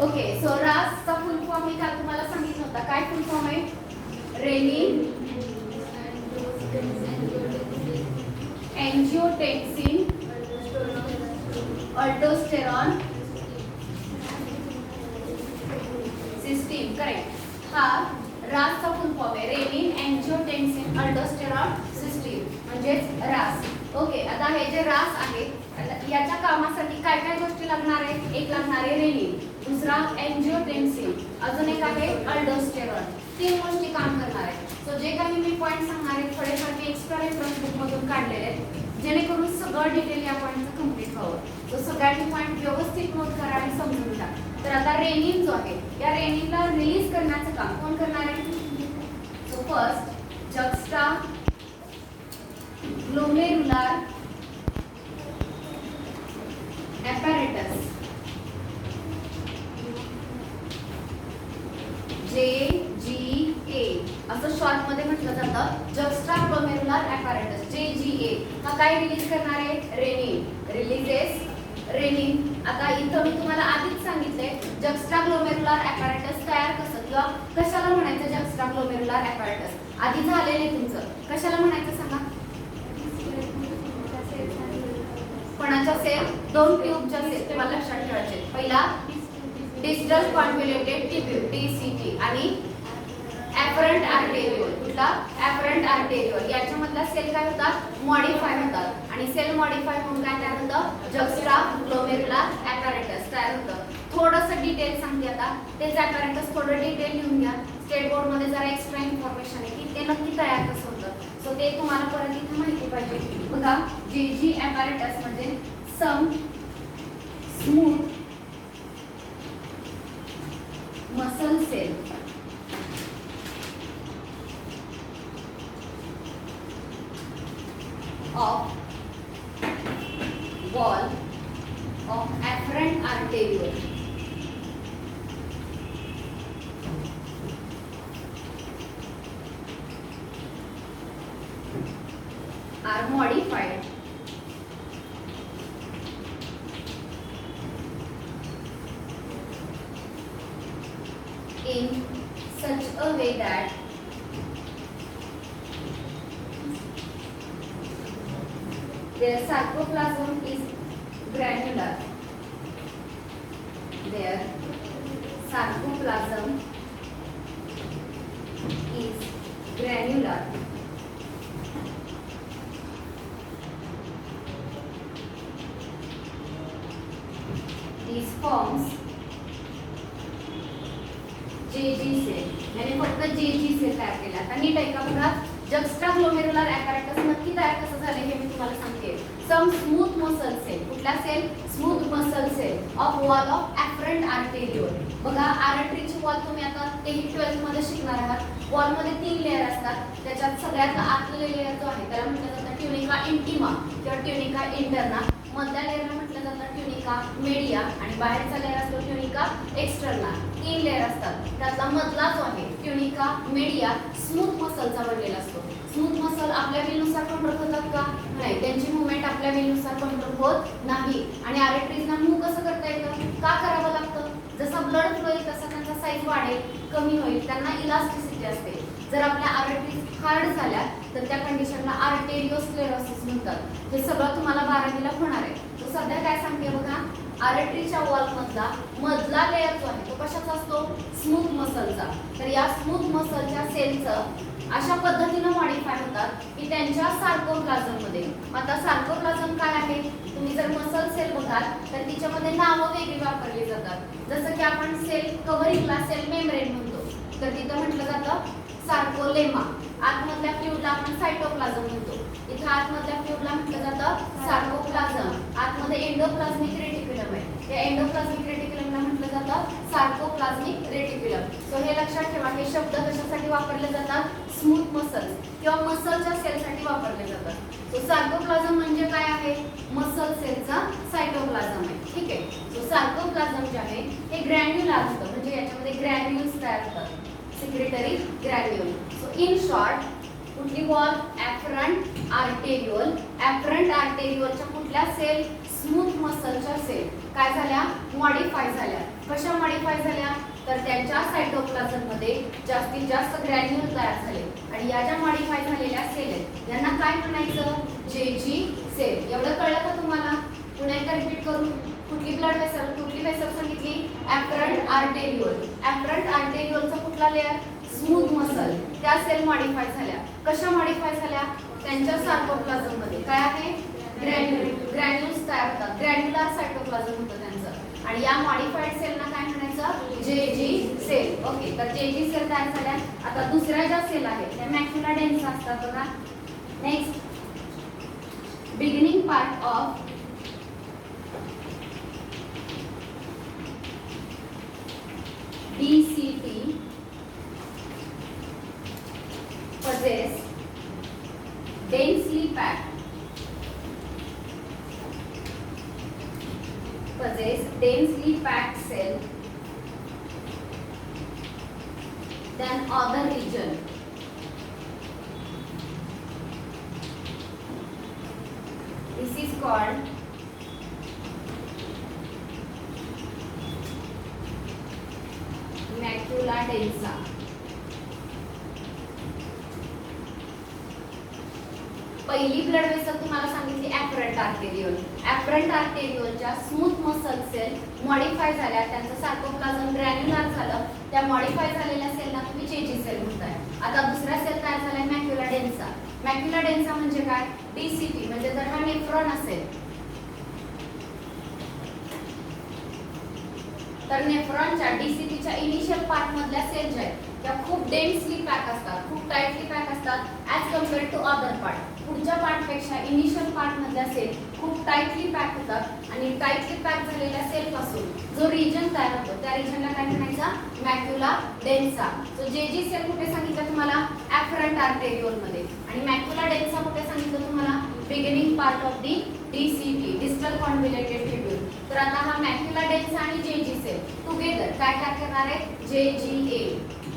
Okay, so रासचा full form मी काल तुम्हाला सांगितलं होता. काय फुल फॉर्म आहे? Renin angiotensin aldosterone system. Correct. हा रासचा फुल फॉर्म आहे. रेनिन एंजियोटेन्सिन अल्डोस्टेरॉन सिस्टीम म्हणजेच रास. ओके, आता हे जे रास आहे याच्या कामासाठी काय काय गोष्टी लागणार आहेत? एक लागणार आहे रेनिन, दुसरा एंजियोटेन्सिन, अजून एक आहे अल्डोस्टेरॉन. तीन गोष्टी काम करणार आहेत. सो जे काही मी पॉईंट सांगणार आहे थोडेफार मी एक्स्ट्रा रेफरन्स बुक मधून काढलेले आहेत जेणेकरून सगळं डिटेल या पॉईंटचं कम्प्लीट व्हावं. सो सगळ्यांनी पॉईंट व्यवस्थित नोट करा आणि समजून घ्या. तर आता रेनिन जो आहे या रेनिनला रिलीज करण्याचं काम कोण करणार आहे? So first juxta glomerular apparatus JGA असं शॉर्ट मध्ये म्हटलं जातं. जक्स्टा ग्लोमेरुलर ॲपॅरेटस JGA हा काय रिलीज करणार आहे? रेनिन. Releases renin. आता इथं मी तुम्हाला आधीच सांगितलंय जक्स्टा ग्लोमेरुलर ॲपॅरेटस तयार कसं किंवा कशाला म्हणायचं जक्स्टा ग्लोमेरुलर ॲपॅरेटस आधी झालेले तुमचं. कशाला म्हणायचं सांगा? कोणाच्या सेल? दोन ट्यूबच्या सेल तुम्हाला लक्षात ठेवायचे. पहिला डिस्टल कॉन्व्होल्युटेड ट्यूब DCT आणि ॲफरंट आर्टेरिओल. कुठला? ॲफरंट आर्टेरिओल. याच्यामधला सेल काय होतात? मॉडिफाय होतात आणि सेल मॉडिफाय होऊन काय तयार होतं? जक्स्टा ग्लोमेरुलर ॲपॅरेटस तयार होतं. थोडंसं डिटेल सांगते आता. तेच ॲपॅरेटस थोडं डिटेल लिहून घ्या. स्टेट बोर्ड मध्ये जरा एक्स्ट्रा इन्फॉर्मेशन आहे की ते नक्की तयार कसं होतं. सो ते तुम्हाला परत इथे माहिती पाहिजे. बघा JG ॲपॅरेटस म्हणजे some smooth muscle cell of wall of afferent arteriole are modified in such a way that their sarcoplasm is granular. Their sarcoplasm is granular. These forms JG cell. याने फक्त JG सेल तयार केला. आता नीट ऐका बघा. Juxta glomerular apparatus नक्की तयार कसं झालं हे मी तुम्हाला सांगते. Some smooth muscle cell. कुठला cell? Smooth muscle cell of wall of afferent arteriole. बघा आर्टरीची वॉल तुम्ही आता ते 12th मध्ये शिकणार आहात. वॉल मध्ये 3 लेयर असतात. त्याच्यात सगळ्यात आतले लेयर जो आहे त्याला म्हटलं जातं ट्युनिका इंटिमा किंवा ट्युनिका इंटरना. मधल्या लेयरला म्हटलं जातं ट्युनिका मेडिया आणि बाहेरचा लेयर असतो ट्युनिका एक्सटर्ना. 3 लेयर असतात. त्यातला मधला जो आहे ट्युनिका मेडिया स्मूथ मसलचा बनलेला असतो. स्मूथ मसल आपल्या विलनुसार कंट्रोल होतात का? नाही. त्यांची मुवमेंट आपल्या विलनुसार कंट्रोल होत नाही. आणि आर्टरीजना मूव्ह कसं करता येतं? का करावं लागतं? जसा ब्लड फ्लो येईल तसा त्यांचा साईज वाढेल, कमी होईल. त्यांना इलास्टिसिटी असते. जर आपल्या आर्टरीज हार्ड झाल्या तर त्या कंडिशनला आर्टेरिओस्क्लेरोसिस म्हणतात. हे सगळं तुम्हाला 12वीला होणार आहे. तो सध्या काय सांगते बघा. आर्टरीच्या वॉल मधला लेयर जो आहे तो कशाचा असतो? स्मूथ मसलचा. तर या स्मूथ मसलच्या सेलचं अशा पद्धतीने मॉडिफाय होतात की त्यांच्या सार्कोप्लाझम मध्ये. आता सार्कोप्लाझम काय आहे? तुम्ही जर मसल सेल बघाल तर तिच्यामध्ये नावं वेगळी वापरली जातात. जसं की आपण सेल कव्हरिंगला सेल मेम्ब्रेन म्हणतो तर तिथं म्हटलं जातं सार्कोलेमा. आतमधल्या फ्लुइडला आपण सायटोप्लाझम म्हणतो. इथे आतमधल्या फ्लुइडला म्हटलं जातं सार्कोप्लाझम. आतमध्ये एंडोप्लाझ्मिक रेटिक्युलम आहे. या एंडोप्लाझ्मिक रेटिक्युलमला म्हटलं जातं सार्कोप्लाझ्मिक रेटिक्युलम. सो हे लक्षात ठेवा. हे शब्द कशासाठी वापरले जातात? स्मूथ मसल्स किंवा मसलच्या सेलसाठी वापरले जातात. सो सार्कोप्लाझम म्हणजे काय आहे? मसल सेलचा सायटोप्लाझम आहे. ठीक आहे. सो सार्कोप्लाझम जे आहे हे ग्रॅन्युलर असतं म्हणजे याच्यामध्ये ग्रॅन्युल्स तयार होतात. Secretary granule. So in short कुठली वॉल? ॲफरंट आर्टेरिओल. ॲफरंट आर्टेरिओलच्या कुठल्या सेल? Smooth मसलच्या sale. काय झाल्या, मॉडिफाय झाल्या. कशा मॉडिफाय झाल्या, तर त्यांच्या सायटोप्लाझम मध्ये जास्तीत जास्त ग्रॅन्युल तयार झाले आणि या ज्या मॉडिफाय झालेल्या सेल आहेत यांना काय म्हणायचं, जेजी सेल. एवढं कळलं का तुम्हाला? पुन्हा एकदा रिपीट करू. कुठली ब्लड वेसल, कुठली वेसल सांगितली, ऍफरंट आर्टेरियोल. ऍफरंट आर्टेरियोलचा कुठला लेअर, स्मूथ मसल. त्या सेल मॉडिफाय झाल्या. कशा मॉडिफाय झाल्या, त्यांच्या सायटोप्लाझम मध्ये काय आहे, ग्रॅन्युल्स तयार होतात. ग्रॅन्युलर सायटोप्लाझम होतं त्यांचं आणि या मॉडिफाईड सेलना काय म्हणायचं, जेजी सेल. ओके, तर जेजी सेल तयार झाल्या. आता दुसऱ्या ज्या सेल आहेत त्या मॅक्युला डेन्सा असतात बघा. Next, beginning part of DCT possess densely packed cell than other region. This is called macula densa. पहिली ब्लड वेसल तुम्हाला सांगितली ऍफरंट आर्टेरियोल. ऍफरंट आर्टेरियोलच्या स्मूथ मसल सेल मॉडिफाय झाल्या, त्यांचं सायटोप्लाझम ग्रॅन्युलर झालं. त्या मॉडिफाय झालेल्या सेलला तुम्ही जेजी सेल म्हणताय. आता दुसऱ्या सेल तयार झाल्या मॅक्युला डेन्सा. मॅक्युला डेन्सा म्हणजे काय, डीसीटी. म्हणजे जर हा नेफ्रॉन असेल तर नेफ्रॉनच्या डीसीटीच्या इनिशियल पार्ट मधल्या सेल ज्या आहेत त्या खूप डेन्सली पॅक असतात, खूप टाइटली पॅक असतात as compared to other part. पुढच्या पार्टपेक्षा इनिशियल पार्ट मधल्या सेल खूप टाइटली पॅक होतात आणि टाइटली पॅक झालेल्या सेल पासून जो रिजन तयार होतो त्या रिजनला काय म्हणायचा, मॅक्युला डेन्सा. सो जेजी सेल कुठे सांगितलं तुम्हाला, ऍफरंट आर्टेरियोल मध्ये. आणि मॅक्युला डेन्सा कुठे सांगितलं तुम्हाला, beginning part of the DCT, distal convoluted tubule. तर आता हा मॅक्युला डेन्सा आणि जेजी सेल टुगेदर काय काय करणार आहे, JGA.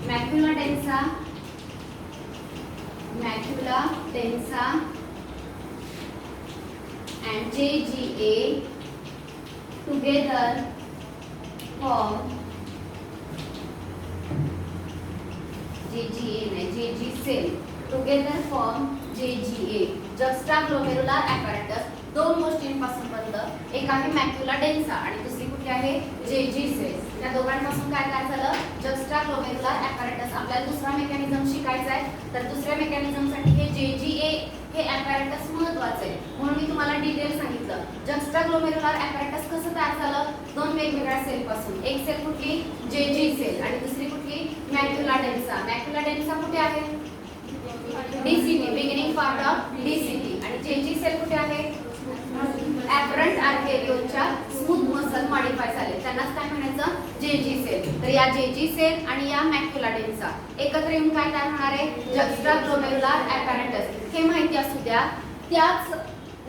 Macula densa and JGA together form JG cell together form JGA, juxtaglomerular apparatus. दोन गोष्टींपासून बनतं, एक आहे मॅक्युला डेन्सा आणि दुसरी कुठली आहे, जेजी सेल. त्या दोघांपासून काय काय झालं, juxtaglomerular apparatus. आपल्याला दुसरा मेकॅनिझम शिकायचा आहे तर दुसऱ्या मेकॅनिझमसाठी हे JGA हे apparatus महत्त्वाचं आहे. म्हणून मी तुम्हाला डिटेल सांगितलं. juxtaglomerular apparatus कसं तयार झालं, दोन वेगवेगळ्या सेल पासून. एक सेल कुठली, जेजी सेल आणि दुसरी कुठली, मॅक्युला डेन्सा. मॅक्युला डेन्सा कुठे आहे, DCT, beginning part of DCT. आणि जेजी सेल कुठे आहे, ऍफरंट आर्टेरियोलच्या स्मूथ मसल मॉडिफाय झाले, त्यांनाच काय म्हणायचं, जेजी सेल. तर या जेजी सेल आणि या मॅक्युला डेन्सा एकत्र येऊन काय तयार होणार आहे, juxtaglomerular apparatus. हे माहिती असू द्या. त्याच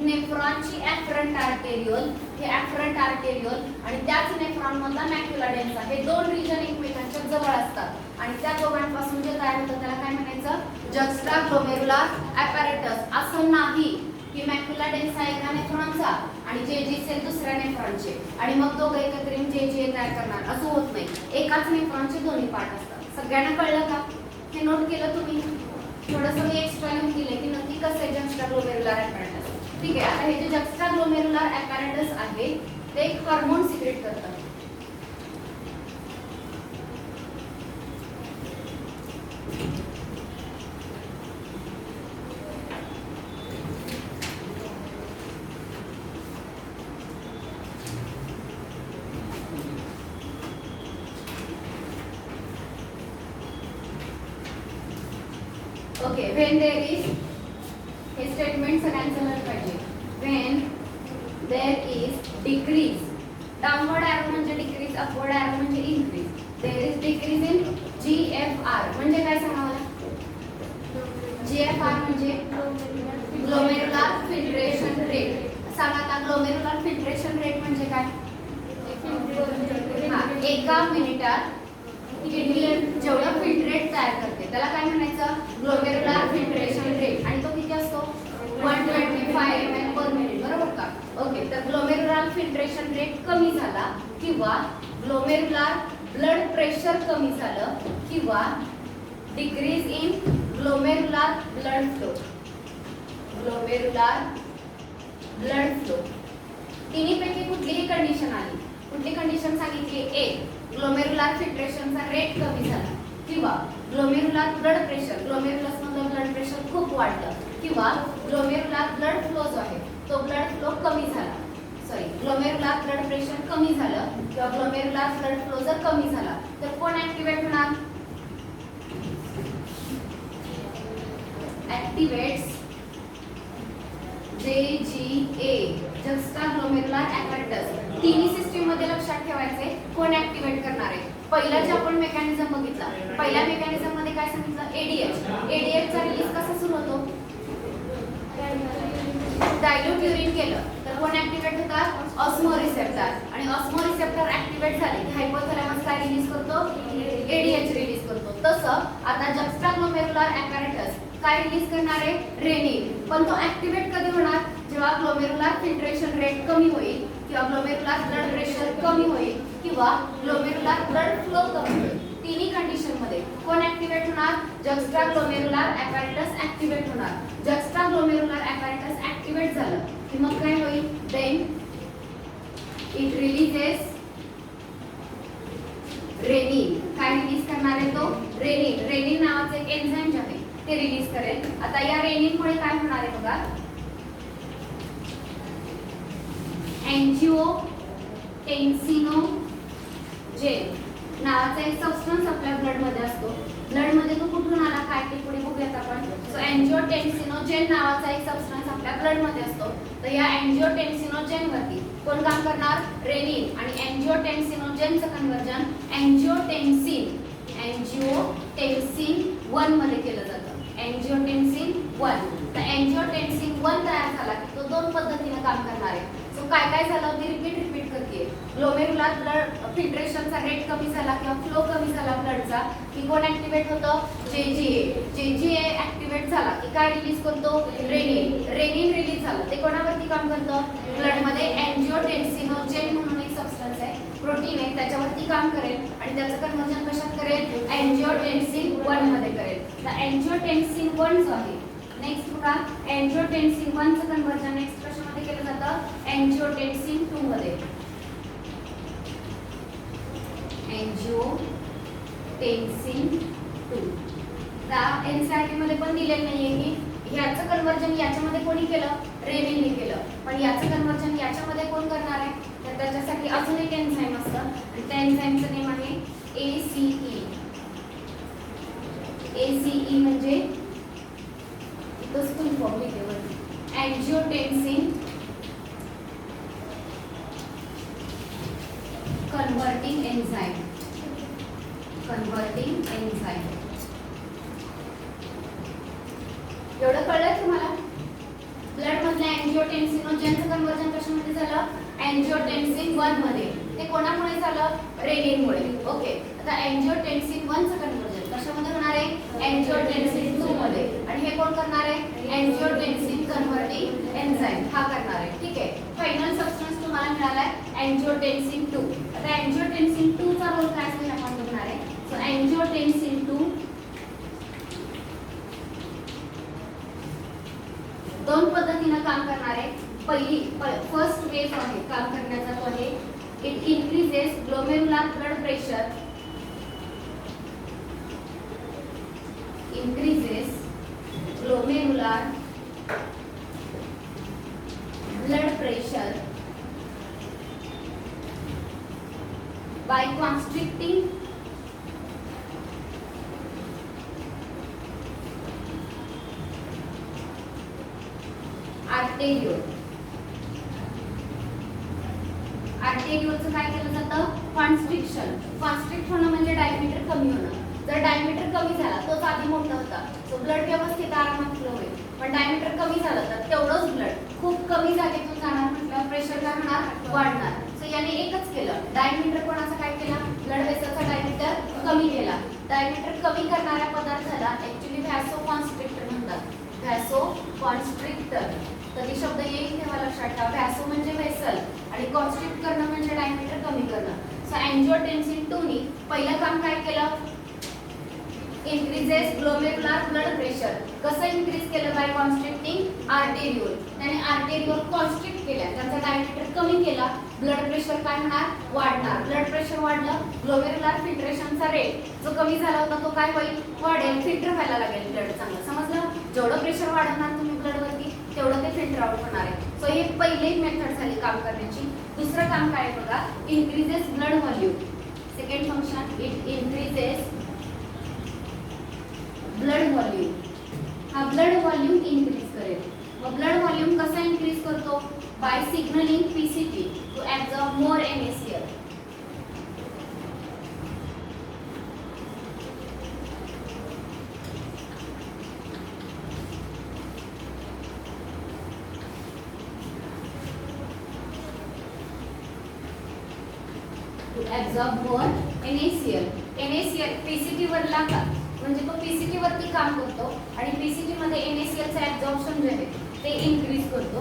नेफ्रॉनची ऍफरंट आर्टेरियोल, हे ऍफरंट आर्टेरियोल आणि त्याच नेफ्रॉन मधला मॅक्युला डेन्सा, हे दोन रिजन एकमेकांच्या जवळ असतात आणि त्या दोघांपासून जे तयार होतं त्याला काय म्हणायचं, juxtaglomerular apparatus. असं नाही की मॅक्युला डेन्सा एका नेफ्रॉनचा आणि जेजी सेल दुसऱ्या नेफ्रॉनचे आणि मग दोघं एकत्र येऊन जेजी तयार करणार, असं होत नाही. एकाच नेफ्रॉनचे दोन्ही पार्ट असतात. सगळ्यांना कळलं का, हे नोट केलं तुम्ही? थोडंसं मी एक्स्ट्रा लिहून दिले की नक्की कसं आहे juxtaglomerular apparatus. ठीक आहे, आता हे जे juxtaglomerular apparatus आहे ते एक हार्मोन सिक्रेट करतात. ओके, when there is, हे स्टेटमेंट सगळ्यांचं झालं पाहिजे. when there is decrease, downward arrow म्हणजे डिक्रीज, अपवर्ड एरो म्हणजे increase. there is decrease in GFR म्हणजे काय सांगा मला, GFR म्हणजे ग्लोमेरुलर फिल्ट्रेशन रेट. सांगा आता ग्लोमेरुलर फिल्ट्रेशन रेट म्हणजे काय, एका मिनिटात किडनी जेवढं फिल्ट्रेट तयार करते त्याला काय म्हणायचं, ग्लोमेरुलर फिल्ट्रेशन रेट. आणि तो किती असतो, 125 ml per minute, बरोबर का. ओके, तर ग्लोमेरुलर फिल्ट्रेशन रेट कमी झाला किंवा ग्लोमेरुलर ब्लड प्रेशर कमी झालं किंवा decrease in glomerular blood flow. Glomerular blood flow तिन्हीपैकी कुठलीही कंडिशन आली, कुठली कंडिशन सांगितली? एक, ग्लोमेरुलर फिल्ट्रेशनचा रेट कमी झाला किंवा ग्लोमेरुलर ब्लड प्रेशर, ग्लोमेरुलस मधलं ब्लड प्रेशर खूप वाढलं किंवा ग्लोमेरुलर ब्लड फ्लो जो आहे तो ब्लड फ्लो कमी झाला. सॉरी, ग्लोमेरुलर ब्लड प्रेशर कमी झालं किंवा ग्लोमेरुलर ब्लड फ्लो जर कमी झाला तर कोण ऍक्टिव्हेट होणार? ऍक्टिव्हेट्स JGA, जस्टा ग्लोमेरुलर ॲपॅरेटस. तिन्ही सिस्टीम मध्ये लक्षात ठेवायचे कोण ऍक्टिव्हेट करणार आहे. पहिला जे आपण मेकॅनिझम बघितला, पहिल्या मेकॅनिझम मध्ये काय सांगितलं? ADH चा रिलीज कसा सुरू होतो? डायल्यूट युरिन केलं तर कोण ऍक्टिव्हेट होतात? Osmo receptor. आणि ऑस्मो रिसेप्टर ऍक्टिव्हेट झाले की हायपोथॅलॅमस काय रिलीज करतो? ADH रिलीज करतो. तसं आता जस्टा ग्लोमेरुलर ॲपॅरेटस काय रिलीज करणार आहे? रेनिन. पण तो ऍक्टिव्हेट कधी होणार? जेव्हा ग्लोमेरुलर फिल्ट्रेशन रेट कमी होईल किंवा ग्लोमेरुलर ब्लड प्रेशर कमी होईल किंवा ग्लोमेरुलर ब्लड फ्लो कमी होईल. तिन्ही कंडिशन मध्ये कोण ऍक्टिव्हेट होणार? जस्टा ग्लोमेरुलर ॲपॅरेटस ऍक्टिव्हेट होणार. जस्टा ग्लोमेरुलर ॲपॅरेटस ऍक्टिव्हेट झालं की मग काय होईल? Then it releases renin. काय रिलीज करणार आहे तो? रेनिन. रेनिन नावाचे एक एन्झाइम जे आहे ते रिलीज करेल. आता या रेनिनमुळे काय होणार आहे बघा? एंजिओटेन्सिनोजेन नावाचा एक सबस्टन्स आपल्या ब्लड मध्ये असतो. ब्लड मध्ये तो कुठून आला काय ते पुढे बघूयात आपण. सो एंजिओटेन्सिनोजेन नावाचा एक सबस्टन्स आपल्या ब्लड मध्ये असतो. तर या एंजिओटेन्सिनोजेन वरती कोण काम करणार? रेनिन. आणि एंजिओटेन्सिनोजेनचं कन्वर्जन एंजिओटेन्सिन 1 मध्ये केलं जातं. एंजिओटेन्सिन 1. तर एंजिओटेन्सिन 1 तयार झाला की तो दोन पद्धतीने काम करणार आहे. सो काय काय झालं मी रिपीट करते. ग्लोमेरुलर ब्लड फिल्ट्रेशनचा रेट कमी झाला किंवा फ्लो कमी झाला ब्लडचा की कोण ऍक्टिव्हेट होतं? JGA ऍक्टिव्हेट झाला की काय रिलीज करतो? रेनिन रिलीज झालं. ते कोणावरती काम करतं? ब्लड मध्ये एंजिओटेन्सिनोजेन म्हणून एक सबस्टन्स आहे, प्रोटीन आहे, त्याच्यावरती काम करेल आणि त्याचं कन्वर्जन कशात करेल? एंजिओटेन्सिन 1 मध्ये करेल. तर एंजिओटेन्सिन 1 जो आहे नेक्स्ट बघा, एंजिओटेन्सिन 1 चं कन्वर्जन नेक्स्ट कशामध्ये केलं जातं? एंजिओटेन्सिन 2 मध्ये. एंजिओटेन्सिन 2 त्या एनसीईआरटी मध्ये पण दिलेलं नाहीये की ह्याचं कन्वर्जन याच्यामध्ये कोणी केलं? रेनिनने केलं. पण याचं कन्वर्जन याच्यामध्ये कोण करणार आहे? तर त्याच्यासाठी अजून एक एन्झाइम असतं आणि त्या एन्झाइमचं नेम आहे ACE. ACE म्हणजे इथंच फुल फॉर्म लिहिते वरती. एंजिओटेन्सिन कन्व्हर्टिंग एन्झाइम. एवढं कळलं तुम्हाला? ब्लड मधल्या एंजिओटेन्सिनोजेनचं कन्वर्जन कशामध्ये झालं? एंजिओटेन्सिन 1 मध्ये. ते कोणामुळे झालं? रेनिनमुळे. ओके, आता एंजिओटेन्सिन 1 चं कन्वर्जन कशामध्ये होणार आहे? एंजिओटेन्सिन 2 मध्ये. आणि हे कोण करणार आहे? एंजिओटेन्सिन कन्व्हर्टिंग एन्झाइम हा करणार आहे. ठीक आहे, फायनल सबस्टन्स तुम्हाला मिळालाय एंजिओटेन्सिन 2. आता एंजिओटेन्सिन 2 चा रोल काय असतो हे आपण बघणार आहे. सो एंजिओटेन्सिन 2 दोन पद्धतीने काम करणार आहे. पहिली फर्स्ट वे जो आहे काम करण्याचा तो आहे it increases glomerular blood pressure. increases glomerular blood pressure by constricting arteriole. आर्टेरिओलचं काय केलं जातं? कॉन्स्ट्रिक्शन. कॉन्स्ट्रिक्ट होणं म्हणजे डायमीटर कमी होणं. जर डायमीटर कमी झाला तोच आधी मोठा होता सो ब्लड व्यवस्थित आरामात फ्लो होईल. पण डायमीटर कमी झालं तर तेवढंच ब्लड खूप कमी जागेतून जाणार म्हटल्यावर प्रेशर काय होणार? वाढणार. सो याने एकच केलं, डायमीटर कोणाचा काय केला? ब्लड वेसलचा डायमीटर कमी केला. डायमीटर कमी करणाऱ्या पदार्थाला ऍक्च्युअली व्हॅसोकॉन्स्ट्रिक्टर म्हणतात. व्हॅसोकॉन्स्ट्रिक्टर कधी शब्द येईल तेव्हा लक्षात ठेवा. व्हॅसो म्हणजे व्हेसल आणि कॉन्स्ट्रिक्ट करणं म्हणजे डायमीटर कमी करणं. सो अँजिओटेन्सिन 2 नी पहिलं काम काय केलं? Increases glomerular blood pressure. कसं इन्क्रीज केलं? By constricting arteriole. त्याने आर्टेरियोल कॉन्स्ट्रिक्ट केल्या, त्यांचा डायमीटर कमी केला. ब्लड प्रेशर काय होणार? वाढणार. ब्लड प्रेशर वाढलं, ग्लोमेरुलर फिल्ट्रेशनचा रेट जो कमी झाला होता तो काय होईल? वाढेल. फिल्टर व्हायला लागेल ब्लड चांगलं. समजलं? जेवढं प्रेशर वाढवणार तुम्ही ब्लड वरती तेवढं ते फिल्टर आउट होणार आहे. सो हे पहिले मेथड झाली काम करण्याची. दुसरं काम काय आहे बघा? Increases blood volume. Second function, it increases blood volume. हा ब्लड व्हॉल्यूम इन्क्रीज करेल. मग ब्लड व्हॉल्यूम कसा इन्क्रीज करतो? By signalling PCT to absorb more NaCl. To absorb more NaCl. NaCl PCT वरला का म्हणजे तो पीसीटी वरती काम करतो आणि पीसीटी मध्ये NaCl चं ऍब्सॉर्प्शन जे आहे ते इन्क्रीज करतो.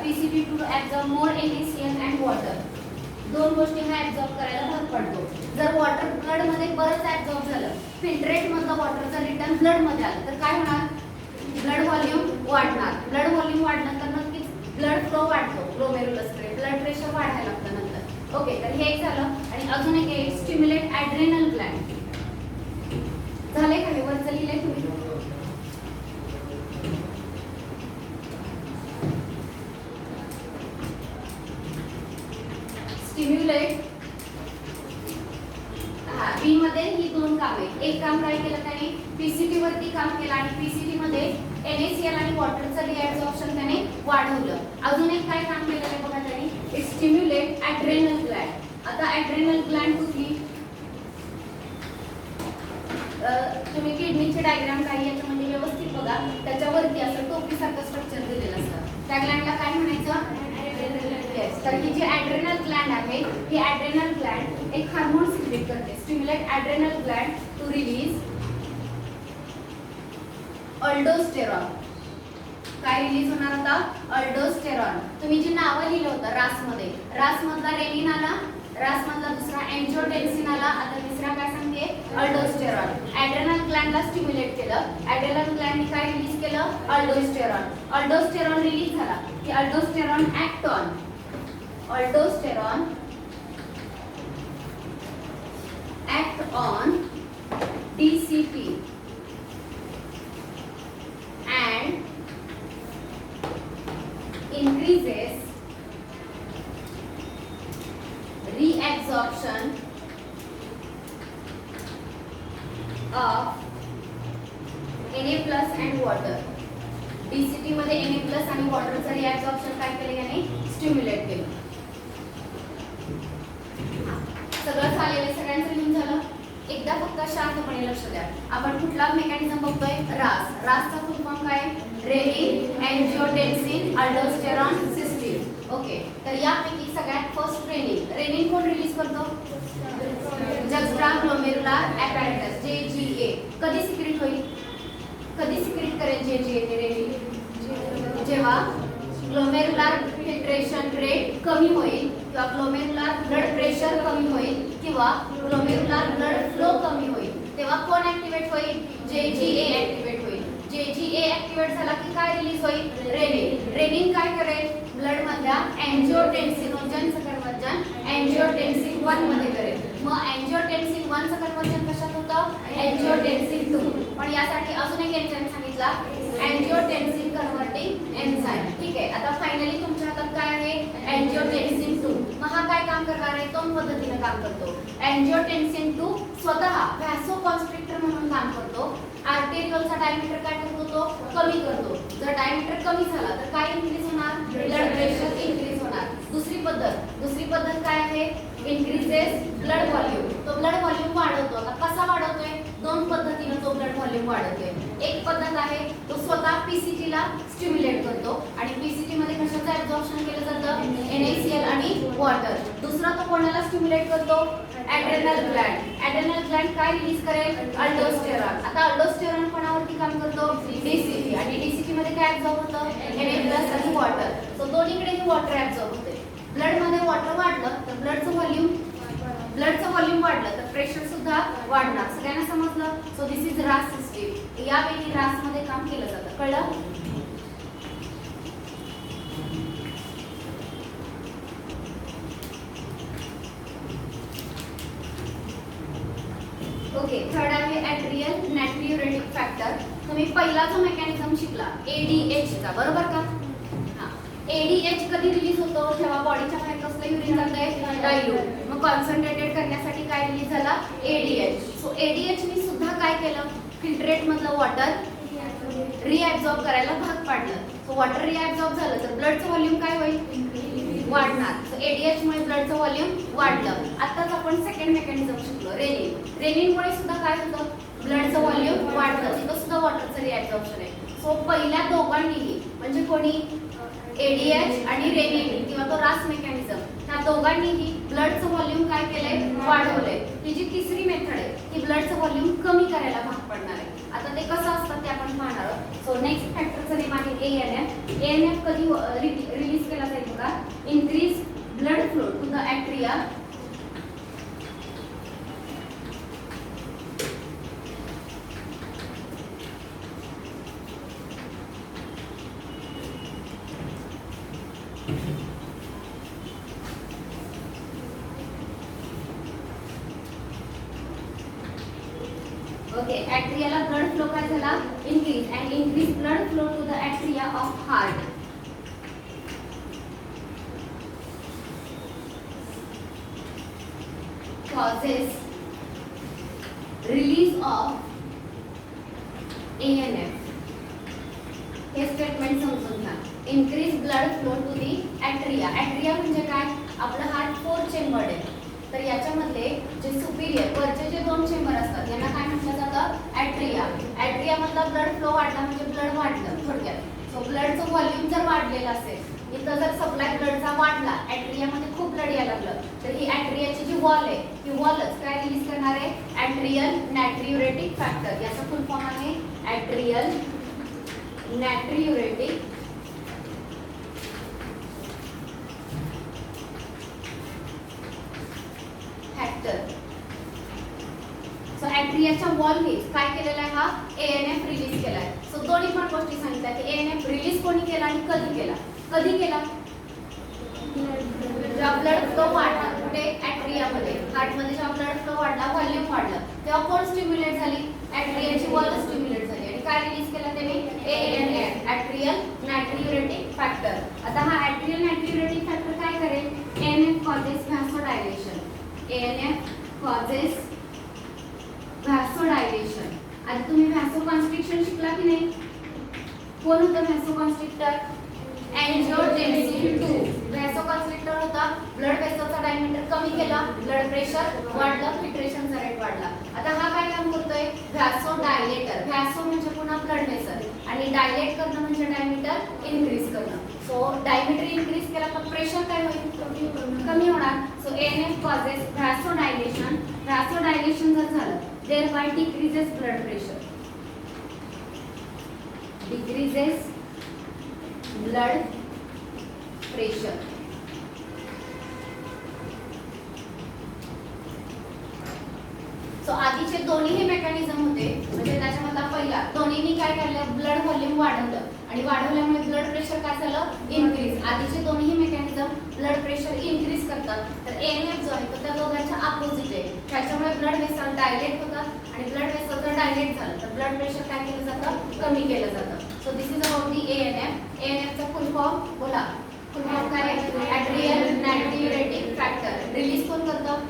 PCT to absorb more NaCl and water. दोन गोष्टी हा ऍब्सॉर्ब करायला भाग पडतो. जर वॉटर ब्लड मध्ये बरंच ऍब्सॉर्ब झालं, फिल्ट्रेट मधलं वॉटरचं रिटर्न ब्लड मध्ये आलं तर काय होणार? ब्लड व्हॉल्यूम वाढणार. ब्लड व्हॉल्यूम वाढलं तर नक्कीच ब्लड फ्लो वाढतो ग्लोमेरुलसकडे, ब्लड प्रेशर वाढायला लागतं नंतर. ओके, तर हे एक झालं. आणि अजून एक आहे स्टिम्युलेट ॲड्रेनल ग्लँड. झाले का? हे वरचं लिहिलंय तुम्ही? स्टिम्युलेट. हा, बी मध्ये ही दोन काम आहेत. एक काम काय केलं त्याने? पीसीटी वरती काम केलं आणि पीसीटी मध्ये NaCl आणि वॉटरचं रिॲब्सॉर्प्शन त्याने वाढवलं. अजून एक काय काम केलं आहे बघा त्याने? It stimulate adrenal Gland. आता ॲड्रेनल ग्लँड कुठली? तुम्ही किडनीचे डायग्राम काही याच्यामध्ये व्यवस्थित बघा, त्याच्यावरती असं टोपीसारखं स्ट्रक्चर दिलेलं असतं. त्या ग्लँडला काय म्हणायचं? तर ही जी ॲड्रेनल ग्लँड आहे, ही ॲड्रेनल ग्लँड एक हार्मोन सिक्रेट करते. Stimulate adrenal gland to release aldosterone. काय रिलीज होणार होता? अल्डोस्टेरॉन. तुम्ही जी नावं लिहिलं होतं रासमध्ये, रासमधला रेनिन आला, रासमधला दुसरा अँजिओटेन्सिन आला, आता तिसरा काय सांगते? अल्डोस्टेरॉन. ॲड्रेनल ग्लँडला स्टिम्युलेट केलं. ॲड्रेनल ग्लँडने काय रिलीज केलं? अल्डोस्टेरॉन. अल्डोस्टेरॉन रिलीज झाला की aldosterone act on DCP and increases reabsorption of Na+ and water. DCT मध्ये Na+ आणि वॉटरचं रिॲब्सॉर्प्शन काय केलं याने? स्टिम्युलेट केलं. सगळं झालेलं, सगळ्यांचं लिहून झालं. एकदा फक्त शांतपणे लक्ष द्या. आपण कुठला मेकॅनिझम बघतोय? रास. रासचा फुल फॉर्म काय? Renin, angiotensin, aldosterone system. Okay, तर यापैकी सगळ्यात फर्स्ट रेनिन कोण रिलीज करतो? Juxtaglomerular apparatus JGA. कधी सिक्रेट होईल? कधी सिक्रेट करेल JGA हे रेनिन? जेव्हा ग्लोमेरुलर फिल्ट्रेशन रेट कमी होईल किंवा ग्लोमेरुलर ब्लड प्रेशर कमी होईल किंवा ग्लोमेरुलर ब्लड फ्लो कमी होईल, तेव्हा कोण ऍक्टिव्हेट होईल? JGA ऍक्टिव्हेट होईल. JGA ऍक्टिव्हेट झाला की काय रिलीज होईल? रेनिन. रेनिन काय करेल? ब्लड मधल्या अँजिओटेन्सिनोजनचं कन्वर्जन अँजिओटेन्सिन 1 मध्ये करेल. मग अँजिओटेन्सिन 1 चं कन्वर्जन कशात होतं? अँजिओटेन्सिन 2. पण यासाठी अजून एक एन्झाइम सांगितला, अँजिओटेन्सिन कन्व्हर्टिंग एन्झाइम. ठीक आहे, आता फायनली तुमच्या हातात काय आहे? अँजिओटेन्सिन 2. मग हा काय काम करणार आहे? दोन पद्धतीने काम करतो. अँजिओटेन्सिन 2 स्वतः व्हॅसोकॉन्स्ट्रिक्टर म्हणून काम करतो. आर्टेरियोलचा डायमीटर काय करतो? तो कमी करतो. जर डायमीटर कमी झाला तर काय इन्क्रीज होणार? ब्लड प्रेशर इन्क्रीज होणार. दुसरी पद्धत काय आहे? Increases blood volume. तो ब्लड व्हॉल्यूम वाढवतो. आता कसा वाढवतोय? दोन पद्धतीने तो ब्लड व्हॉल्यूम वाढवतोय. एक पद्धत आहे तो स्वतः पीसीटी ला स्टिम्युलेट करतो आणि पीसीटी मध्ये कशाचं ऍब्झॉर्प्शन केलं जातं NaCl आणि वॉटर. दुसरा तो कोणाला स्टिम्युलेट करतो ॲड्रेनल ग्लँड. ॲड्रेनल ग्लँड काय रिलीज करेल अल्डोस्टेरॉन. आता अल्डोस्टेरॉन कोणावरती काम करतो डीसीटी आणि डीसीटी मध्ये काय ऍब्झॉर्ब होतं Na+ आणि वॉटर. सो दोन्हीकडे वॉटर ऍब्झॉर्ब होते. ब्लड मध्ये वॉटर वाढलं तर ब्लडचं व्हॉल्यूम वाढलं तर प्रेशर सुद्धा वाढणार. सगळ्यांना समजलं. सो दिस इज रास सिस्टीम. यावेळी रास मध्ये काम केलं जातं. कळलं. ओके, थर्ड आहे ॲट्रियल नायट्रियुरेटिक फॅक्टर. तुम्ही पहिला जो मेकॅनिझम शिकला ADH चा, बरोबर का? ADH कधी रिलीज होतो जेव्हा बॉडीच्या बाहेर कसलं युरिन जातंय डायल्यूट. मग कॉन्सन्ट्रेटेड करण्यासाठी काय रिलीज झाला ADH. सो ADH नी सुद्धा काय केलं फिल्ट्रेट मधलं वॉटर रिॲब्झॉर्ब करायला भाग पाडलं. सो वॉटर रिॲब्झॉर्ब झालं तर ब्लडचं व्हॉल्यूम काय होईल वाढणार. सो ADH मुळे ब्लडचं व्हॉल्यूम वाढलं. आताच आपण सेकंड मेकॅनिझम शिकलो रेनिन. रेनिनमुळे सुद्धा काय होतं ब्लडचं व्हॉल्यूम वाढतं. तिथं सुद्धा वॉटरचं रिॲब्झॉर्प्शन आहे. सो पहिल्या दोघांनीही म्हणजे कोणी ADH आणि रेनिन किंवा तो रास मेकॅनिझम ह्या दोघांनीही ब्लडचं व्हॉल्यूम काय केलंय वाढवलंय. ही जी तिसरी मेथड आहे ती ब्लडचं व्हॉल्यूम कमी करायला भाग पडणार आहे. आता ते कसं असतं ते आपण पाहणार आहोत. सो नेक्स्ट फॅक्टरचं नेम आहे ANF. ANF कधी रिलीज केला जाईल बघा increase blood flow to the atria okay. ॲट्रियाला ब्लड फ्लो काय झाला increase and increase blood flow to the atria of heart. causes release of ANF. हे स्टेटमेंट समजून घ्या. Increase blood flow to the atria. Atria म्हणजे काय आपलं heart 4 chambered आहे. तर याच्यामधले जे सुपिरियर वरचे जे 2 चेंबर असतात यांना काय म्हटलं जातं ॲट्रिया. ॲट्रिया मधला ब्लड फ्लो वाढला म्हणजे ब्लड वाढलं थोडक्यात. सो ब्लडचं व्हॉल्यूम जर वाढलेलं असेल इथं जर सप्लाय ब्लडचा वाढला ॲट्रियामध्ये खूप ब्लड यायला लागलं तर ही ॲट्रियाची जी वॉल आहे ही वॉलच काय रिलीज करणार आहे ॲट्रियल नायट्रियुरेटिक फॅक्टर. याचा फुल फॉर्म आहे ॲट्रियल नायट्रियुरेटिक फॅक्टर. सो ॲट्रियाच्या वॉलने काय केलेला आहे हा ANF रिलीज केलाय. सो दोन्ही पण गोष्टी सांगितल्या की ANF रिलीज कोणी केला आणि कधी केला. कधी केला जेव्हा ब्लड फ्लो वाढला कुठे ॲट्रियामध्ये हार्टमध्ये जेव्हा ब्लड फ्लो वाढला व्हॉल्यूम वाढलं तेव्हा कोण स्टिम्युलेट झाली ॲट्रियाची वॉल स्टिम्युलेट झाली आणि काय रिलीज केलं त्यांनी ANF ॲट्रियल नायट्रियुरेटिक फॅक्टर. आता हा ॲट्रियल नायट्रियुरेटिक फॅक्टर काय करेल ANF causes vasodilation. ANF causes vasodilation. आता तुम्ही व्हॅसोकॉन्स्ट्रिक्शन शिकला की नाही. कोण होतं व्हॅसोकॉन्स्ट्रिक्टर एंजिओटेन्सिन 2. व्हॅसोकॉन्स्ट्रिक्टर होता ब्लड वेसलचा डायमीटर कमी केला ब्लड प्रेशर वाढलं फिल्ट्रेशनचा रेट वाढला. आता हा काय काम करतोय व्हॅसोडायलेटर. व्हॅसो म्हणजे पुन्हा ब्लड वेसल आणि डायलेट करणं म्हणजे डायमीटर इन्क्रीज करणं. सो डायमीटर इन्क्रीज केला तर प्रेशर काय होईल कमी होणार. So ANF causes vasodilation. Vasodilation जर झालं thereby decreases blood pressure. Decreases blood pressure. So आधीचे दोन्ही मेकॅनिझम होते म्हणजे त्याच्यामधला पहिला दोन्हीनी काय केलं ब्लड व्हॉल्यूम वाढवलं आणि वाढवल्यामुळे ब्लड प्रेशर काय झालं इन्क्रीज. आधीचे दोन्ही मेकॅनिझम ब्लड प्रेशर इन्क्रीज करतात तर ANF जो आहे तो त्या दोघांच्या अपोजिट आहे. त्याच्यामुळे ब्लड वेसल डायलेट होतात आणि ब्लड वेसल जर डायलेट झालं तर ब्लड प्रेशर काय केलं जातं कमी केलं जातं. So this is about the ANF. ANF चा फुल फॉर्म बोला. फुल फॉर्म काय ॲट्रियल नायट्रियुरेटिक फॅक्टर. रिलीज कोण करतं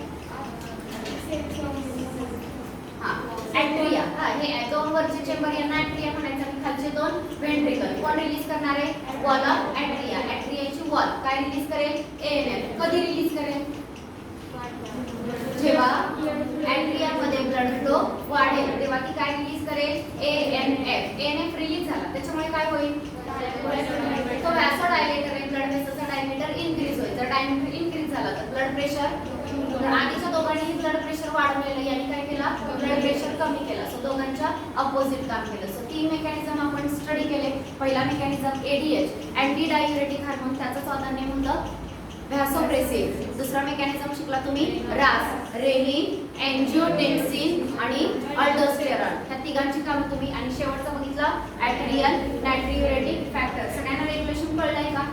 ॲट्रिया. हे दोन वरचे चेंबर यांना ॲट्रिया म्हणायचं आणि खालचे 2 वेंट्रिकल. कोण रिलीज करणार आहे वॉल ऑफ ॲट्रिया. ॲट्रियाची वॉल काय रिलीज करेल ANF. कधी रिलीज करेल जेव्हा ॲट्रियामध्ये ब्लड फ्लो वाढेल तेव्हा ती काय रिलीज करेल ANF. ANF रिलीज झाला त्याच्यामुळे काय होईल तो व्हॅसोडायलेटर आहे, ब्लड व्हेसलचा डायमीटर इन्क्रीज होईल. जर डायमीटर इन्क्रीज झाला तर ब्लड प्रेशर, आधीच्या दोघांनी ब्लड प्रेशर वाढवलेलं, यांनी काय केलं, ब्लड प्रेशर कमी केलं. सो दोघांच्या अपोजिट काम केलं. सो 3 मेकॅनिझम आपण स्टडी केले. पहिला mechanism ADH, anti diuretic hormone, त्याचं स्वतः नेम होतं व्हॅसोप्रेसिव्ह. दुसरा मेकॅनिझम शिकला तुम्ही रास, रेनिन, एंजिओटेन्सिन आणि अल्डोस्टेरॉन. ह्या तिघांची कामं तुम्ही, आणि शेवटचा बघितलं ॲट्रियल नायट्रियुरेटिक फॅक्टर. सगळ्यांना रेग्युलेशन कळलंय का?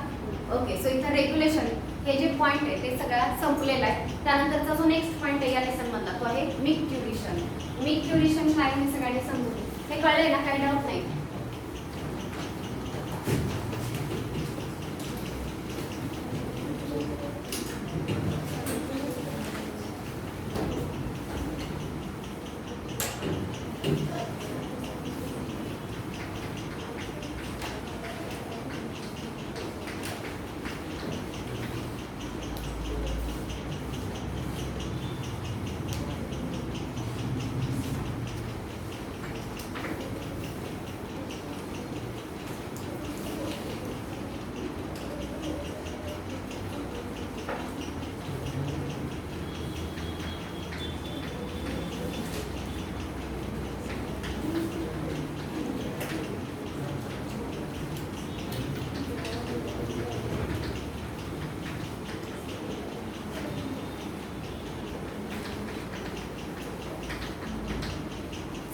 ओके. सो इथं रेग्युलेशन हे जे पॉइंट आहे ते सगळ्यात संपलेला आहे. त्यानंतरचा जो नेक्स्ट पॉइंट आहे या लेसन मधला तो आहे मिक्ट्युरेशन. मिक्ट्युरेशन काय हे सगळ्यांनी समजून हे कळलंय ना? काही डाऊट नाही?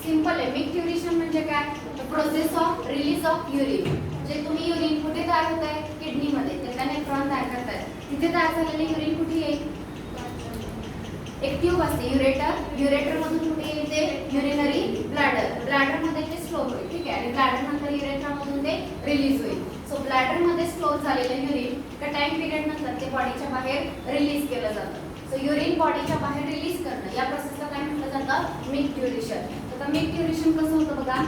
सिंपल आहे. मिक्ट्युरेशन म्हणजे काय? Process of release of urine. जे तुम्ही युरिन कुठे तयार होत आहे? किडनीमध्ये. त्याचा नेफ्रॉन तयार करताय. तिथे तयार झालेले युरिन कुठे येईल? एक ट्यूब असते युरेटर. युरेटर मधून कुठे येईल ते? Urinary bladder. ब्लॅडर मध्ये ते स्टोर होईल. ठीक आहे. आणि ब्लॅडर नंतर युरेटर मधून ते रिलीज होईल. सो ब्लॅडर मध्ये स्टोर झालेलं युरिन एका टाइम पिरियड नंतर ते बॉडीच्या बाहेर रिलीज केलं जातं. सो युरिन बॉडीच्या बाहेर रिलीज करणं या प्रोसेसला काय म्हटलं जातं? मिक्ट्युरेशन. आता मिक्ट्युरेशन कसं होतं बघा.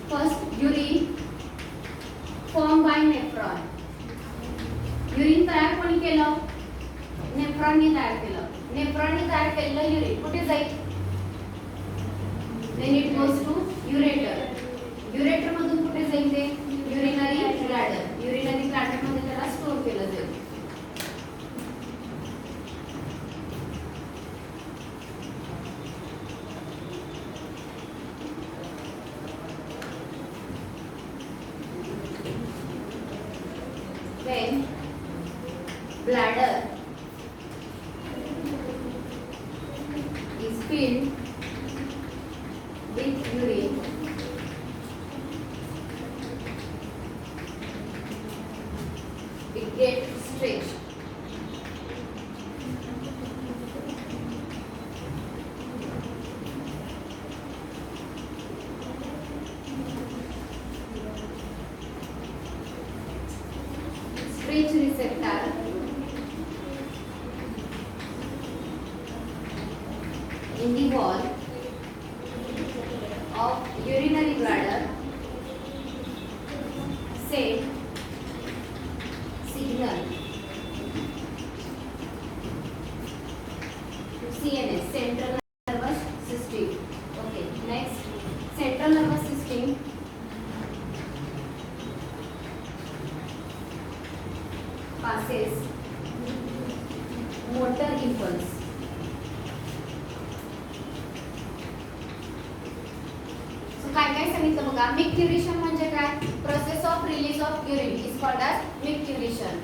First urine form by nephron. Urine तयार कोणी केलं? नेफ्रॉनने तयार केलं. नेफ्रॉनने तयार केलेलं युरिन कुठे जाईल? Then it goes to ureter. Ureter मधून कुठे जाईल ते? Urinary bladder. युरिनरी ब्लॅडर मध्ये त्याला स्टोर केलं जाईल. When bladder is filled with urine, it gets stretched. Stretch receptor in the wall of urinary bladder send signal to CNS, central nervous system. Okay, next, central nervous system passes motor impulse. So काय काय सांगितलं बघा. Micturition म्हणजे काय? Process of release of urine is called as micturition.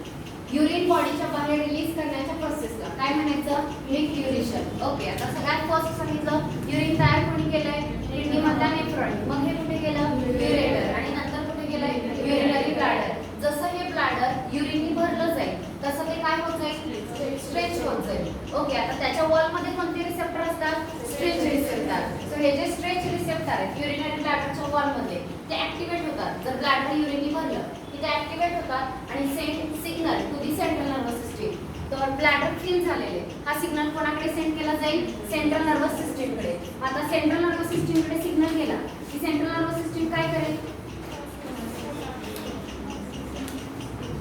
Urine बॉडीच्या बाहेर release करण्याच्या प्रोसेसला काय म्हणायचं? मिक्ट्युरेशन. ओके. आता सगळ्यात फर्स्ट सांगितलं युरिन तयार कोणी केलंय? किडनी मधला नेफ्रॉन. मग हे कुठे गेलं? युरेटर. आणि नंतर कुठे गेलंय? Urinary bladder. जसं हे ब्लॅडर युरिननी भरलं जाईल तसं ते काय होत जाईल? स्ट्रेच होत जाईल. ओके. आता त्याच्या वॉल मध्ये कोणते रिसेप्टर असतात? Stretch receptor. सो हे जे स्ट्रेच रिसेप्टर आहेत युरिनरी ब्लॅडरच्या वॉल मध्ये ते ऍक्टिव्हेट होतात. जर ब्लॅडर युरिननी भरलं की ते ऍक्टिव्हेट होतात आणि send signal to the central nervous system. तर ब्लॅडर फिल झालेले हा सिग्नल कोणाकडे सेंड केला जाईल? सेंट्रल नर्वस सिस्टीम कडे. आता सेंट्रल नर्वस सिस्टीम कडे सिग्नल गेला की सेंट्रल नर्वस सिस्टीम काय करेल?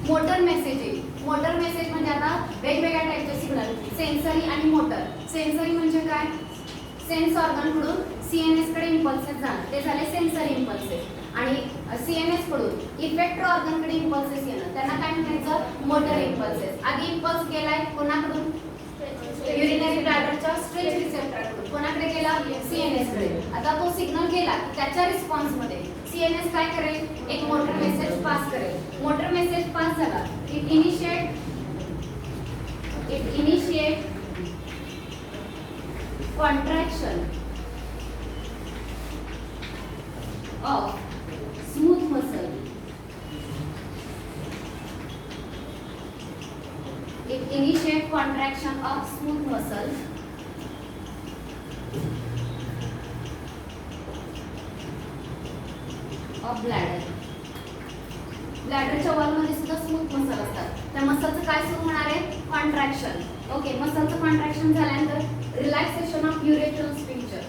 मोटर मेसेज येईल. मोटर मेसेज म्हणजे आता वेगवेगळ्या टाईपचे सिग्नल, सेन्सरी आणि मोटर. सेन्सरी म्हणजे काय? सेन्स ऑर्गन कडून सीएनएस कडे इम्पल्सेस जाणार, ते झाले सेन्सरी इम्पल्सेस. आणि सीएनएस कडून इफेक्टर ऑर्गनकडे इम्पल्सेस येणं त्यांना काय म्हणायचं मोटर इम्पल्सेस. आधी इम्पल्स गेलाय कोणाकडून युरिनरी ब्लॅडरच्या स्ट्रेच रिसेप्टरकडून कोणाकडे गेला सीएनएस कडे. आता तो सिग्नल गेला त्याच्या रिस्पॉन्स मध्ये सीएनएस काय करेल एक मोटर मेसेज पास करेल. मोटर मेसेज पास झाला it initiate contraction of smooth muscle. It initiate contraction of smooth muscles of bladder. ब्लॅडरच्या वॉल मध्ये सुद्धा स्मूथ मसल असतात. त्या मसलचं काय सुरू होणार आहे कॉन्ट्रॅक्शन. ओके मसलचं कॉन्ट्रॅक्शन झाल्यानंतर relaxation of urethral sphincter.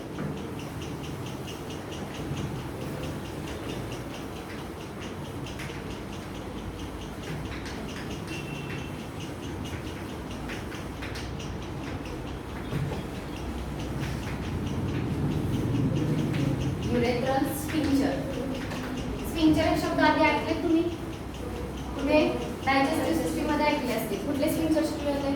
Urethral sphincter. Sphincter हे शब्द आधी ऐकले तुम्ही कुठे डायजेस्टिव्ह सिस्टीम मध्ये ऐकले असतील. कुठले स्फिंक्टर शिकले होते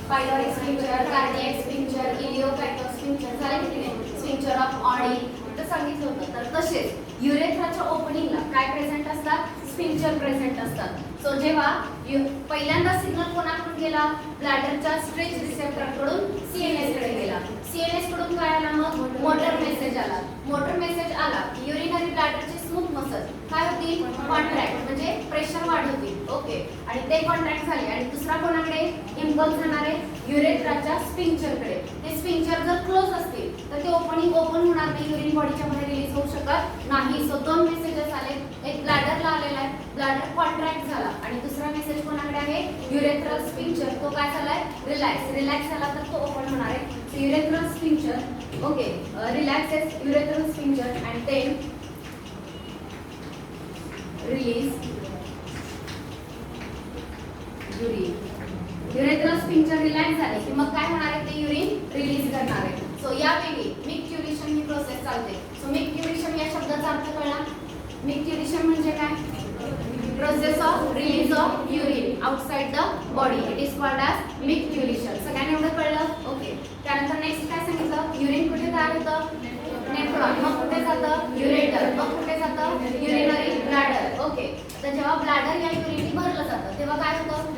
पायलॉरिक स्फिंक्टर कार्डियक स्फिंक्टर इलिओपॅक्टिक स्फिंक्टर झाले की नाही. स्फिंक्टर ऑफ ऑडी इथं सांगितलं होतं. तर तसेच युरेथ्राच्या ओपनिंगला काय प्रेझेंट असतात स्फिंक्टर प्रेझेंट असतात. सो जेव्हा पहिल्यांदा सिग्नल कोणाकडून गेला ब्लॅडरच्या स्ट्रेच रिसेप्टरकडून सीएनएस कडे गेला. सीएनएस कडून काय आला मग मोटर मेसेज आला. मोटर मेसेज आला की युरिनरी ब्लॅडरचे स्मूथ मसल काय होतील कॉन्ट्रॅक्ट म्हणजे प्रेशर वाढवतील. ओके आणि ते कॉन्ट्रॅक्ट झाले आणि दुसरा कोणाकडे इम्पल्स जाणार आहे युरेथ्राच्या स्फिंक्चरकडे. ते स्फिंक्चर जर क्लोज असतील तर ते ओपनिंग ओपन होणार नाही युरिन बॉडीच्या बाहेर रिलीज होऊ शकत नाही. सो दोन मेसेजेस आले. एक ब्लॅडरला आलेला आहे ब्लॅडर कॉन्ट्रॅक्ट झाला आणि दुसरा मेसेज कोणाकडे आहे युरेथ्रल स्फिंक्चर तो काय झालाय रिलॅक्स झाला तर तो ओपन होणार आहे. So urethral sphincter okay relaxes urethral sphincter and then release urine. Urethral sphincter relax झाले की मग काय होणार आहे ते युरिन रिलीज करणार आहे. सो यावेळी मिक्ट्युरेशन ही प्रोसेस चालते. सो मिक्ट्युरेशन या शब्दाचा अर्थ कळला. मिक्ट्युरेशन म्हणजे काय process of release of urine outside the body. It is called as micturition. सगळ्यांना एवढं कळलं. ओके त्यानंतर नेक्स्ट काय सांगितलं युरिन कुठे तयार होतं नेफ्रॉन. मग कुठे जातं युरेटर. मग कुठे जातं युरिनरी ब्लॅडर. ओके तर जेव्हा ब्लॅडर या युरिनने भरलं जातं तेव्हा काय होतं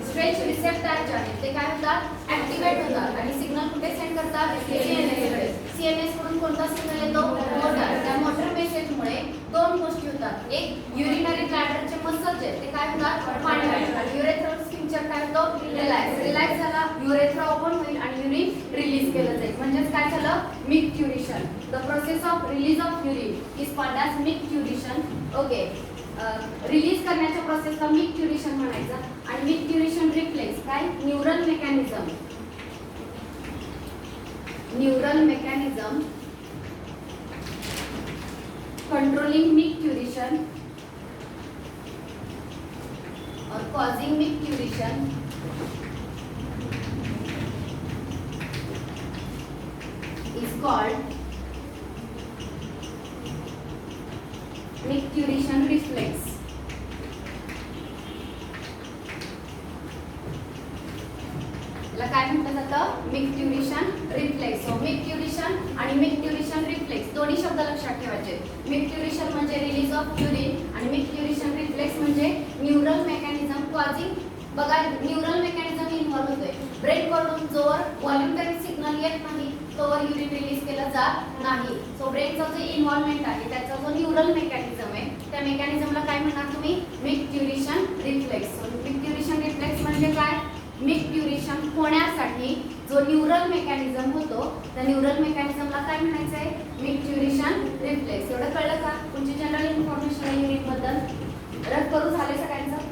स्ट्रेच रिसेप्टर जे आहेत ते काय होतात ऍक्टिव्हेट होतात आणि सिग्नल कुठे सेंड करतात सीएनएस कडे. सीएनएस कडून कोणता सिग्नल येतो मोटर. त्या मोटर मेसेजमुळे दोन गोष्टी होतात. एक युरिनरी ब्लॅडरचे मसल जे ते काय होतात कॉन्ट्रॅक्ट आणि युरेथ्रल स्फिंक्टर काय होतो रिलॅक्स झाला. युरेथ्रा ओपन होईल आणि युरिन रिलीज केलं जाईल. म्हणजेच काय झालं micturition. The process of release of urine is called as micturition. Okay release करण्याच्या प्रोसेसला मिक्ट्युरेशन म्हणायचं. आणि मिक्ट्युरेशन रिफ्लेक्स काय न्यूरल मेकॅनिझम कंट्रोलिंग मिक्ट्युरेशन और causing micturition is called micturition reflex. याला काय म्हटलं जातं मिक्ट्युरेशन रिफ्लेक्स. सो मिक्ट्युरेशन आणि मिक्ट्युरेशन रिफ्लेक्स दोन्ही शब्द लक्षात ठेवायचे. मिक्ट्युरेशन म्हणजे रिलीज ऑफ युरिन आणि मिक्ट्युरेशन रिफ्लेक्स म्हणजे न्यूरल मेकॅनिझम कॉजिंग. बघा न्यूरल मेकॅनिझम इन्व्हॉल्व होतोय. ब्रेन कडून जोर व्हॉल्युंटरी सिग्नल येत नाही तोवर युरिन रिलीज केलं जात नाही. सो ब्रेनचा जो इन्व्हॉल्वमेंट आहे त्याचा जो न्यूरल मेकॅनिझम आहे त्या मेकॅनिझमला काय म्हणणार तुम्ही मिक्ट्युरेशन रिफ्लेक्स. मिक्ट्युरेशन रिफ्लेक्स म्हणजे काय मिक्ट्युरेशन होण्यासाठी जो न्यूरल मेकॅनिझम होतो त्या न्यूरल मेकॅनिझमला काय म्हणायचं आहे मिक्ट्युरेशन रिफ्लेक्स. एवढं कळलं का तुमची जनरल इन्फॉर्मेशन आहे युरिन बद्दल. रद्द करू झाले सगळ्यांचं.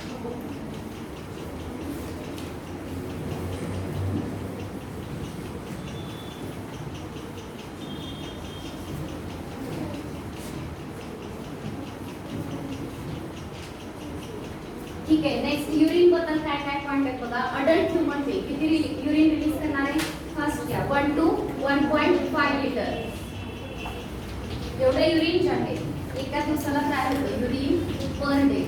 ठीक आहे नेक्स्ट युरिन बद्दल काय काय पॉइंट आहेत बघा. अडल्ट ह्यूमन बीइंग किती युरिन रिलीज करणार आहे फर्स्ट घ्या 1 to 1.5 लिटर एवढे युरिन जे आहे एका दिवसाला काय होतं युरिन पर डे,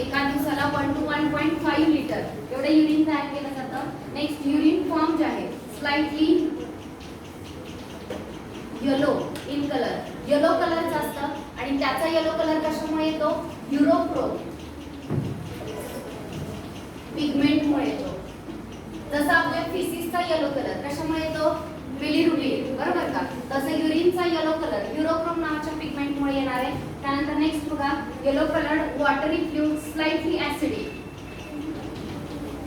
एका दिवसाला 1 to 1.5 लिटर एवढं युरिन तयार केलं जातं. नेक्स्ट युरिन फॉर्म जे आहे slightly yellow in colour, yellow कलरचा असतं आणि त्याचा येलो कलर कशामुळे येतो? युरोक्रोम पिगमेंटमुळे येतो. जसं आपल्या फिसिसचा येलो कलर कशामुळे येतो? बिलिरुबिन, बरोबर का? तसं युरिनचा येलो कलर युरोक्रोम नावाच्या पिगमेंटमुळे येणार आहे. त्यानंतर नेक्स्ट बघा yellow coloured watery fluid slightly acidic,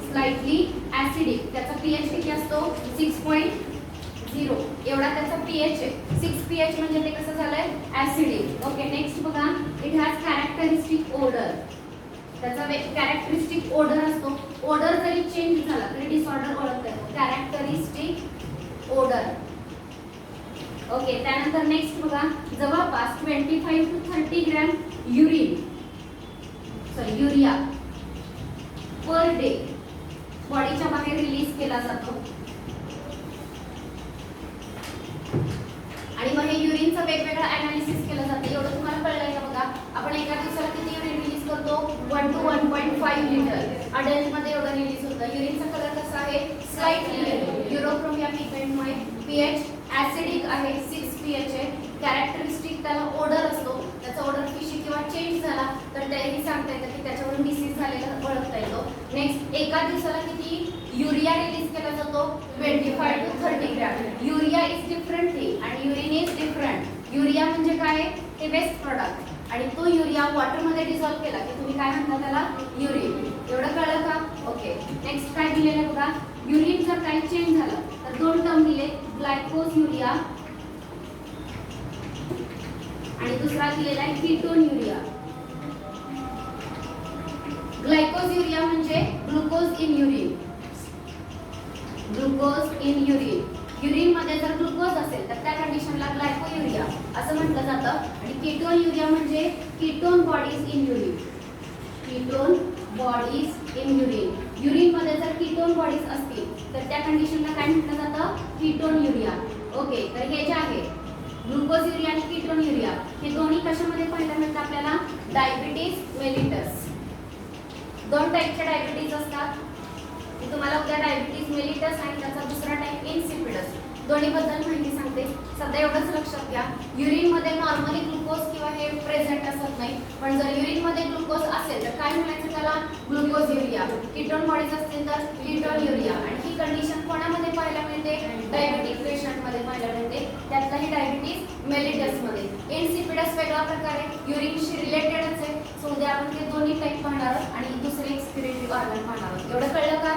slightly acidic. त्याचा पीएच किती असतो? 6.0 एवढा त्याचा पीएच आहे. 6 पीएच म्हणजे ते कसं झालंय? ऍसिडिक. ओके नेक्स्ट बघा इट हॅज कॅरेक्टरिस्टिक ओडर. त्याचा कॅरेक्टरिस्टिक ओडर असतो. ओडर जरी चेंज झाला तरी डिसऑर्डर ओळखता येतो. Characteristic odour. ओके त्यानंतर नेक्स्ट बघा जवळपास 25 to 30 gram urea per day बॉडीच्या बाहेर रिलीज केला जातो. आणि मग हे युरिनचं वेगवेगळं अनालिसिस केलं जातं. एवढं तुम्हाला कळलंय का? बघा आपण एका दिवसाला किती युरिन रिलीज करतो? 1 to 1.5 लिटर. अडल्ट मध्ये एवढं रिलीज होतं. युरिनचा कलर कसा आहे? स्लाइटली येलो, युरोक्रोम या पिगमेंटमुळे. पीएच ऍसिडिक आहे, 6 पीएच आहे. कॅरेक्टरिस्टिक त्याला ओडर असतो. त्याचा ओडर फिशी किंवा चेंज झाला तर तेही सांगता येतं की त्याच्यावरून डिसीज झालेला ओळखता येतो. नेक्स्ट एका दिवसाला किती युरिया रिलीज केला जातो? 25 to 30 gram. Urea is different thing आणि युरिन इज डिफरंट. युरिया म्हणजे काय? ते वेस्ट प्रोडक्ट आणि तो युरिया वॉटर मध्ये डिसॉल्व केला की तुम्ही काय म्हणता त्याला? युरिन. एवढं कळलं का? ओके नेक्स्ट काय दिलेलं बघा युरिन जर काही चेंज झालं तर दोन टर्म दिले, ग्लायकोज युरिया आणि दुसरा दिलेला आहे कीटोन युरिया. ग्लायकोज युरिया म्हणजे glucose in urine, glucose in urine. Urine मध्ये जर ग्लुकोज असेल तर त्या कंडिशनला ग्लायको युरिया असं म्हटलं जातं. आणि कीटोन युरिया म्हणजे ketone bodies in urine, ketone bodies in urine. Urine मध्ये जर कीटोन बॉडीज असतील तर त्या कंडिशनला काय म्हटलं जातं? Ketone urea. ओके तर हे जे आहे ग्लुकोज युरिया आणि कीटोन युरिया हे दोन्ही कशामध्ये पाहायला मिळतं आपल्याला? Diabetes mellitus. दोन टाईपचे डायबिटीज असतात. मी तुम्हाला उद्या डायबिटीज मेलिटस आणि त्याचा दुसरा टाईप इन्सिपिडस दोन्ही बद्दल माहिती सांगते. सध्या एवढंच लक्षात घ्या युरिन मध्ये नॉर्मली ग्लुकोज किंवा हे प्रेझेंट असत नाही. पण जर युरिन मध्ये ग्लुकोज असेल तर काय म्हणायचं त्याला? Glucose urea. कीटोन बॉडीज असतील तर कीटोन युरिया. आणि ही कंडिशन कोणामध्ये पाहायला मिळते? डायबिटिक पेशंट मध्ये पाहायला मिळते. त्यातलाही डायबिटीज मेलिटस मध्ये. इन्सिपिडस वेगळा प्रकार आहे, युरिनशी रिलेटेडच आहे. सो उद्या आपण ते दोन्ही टाईप पाहणार आहोत आणि दुसरे एक्सपिरेटिव्ह ऑर्गन पाहणार आहोत. एवढं कळलं का?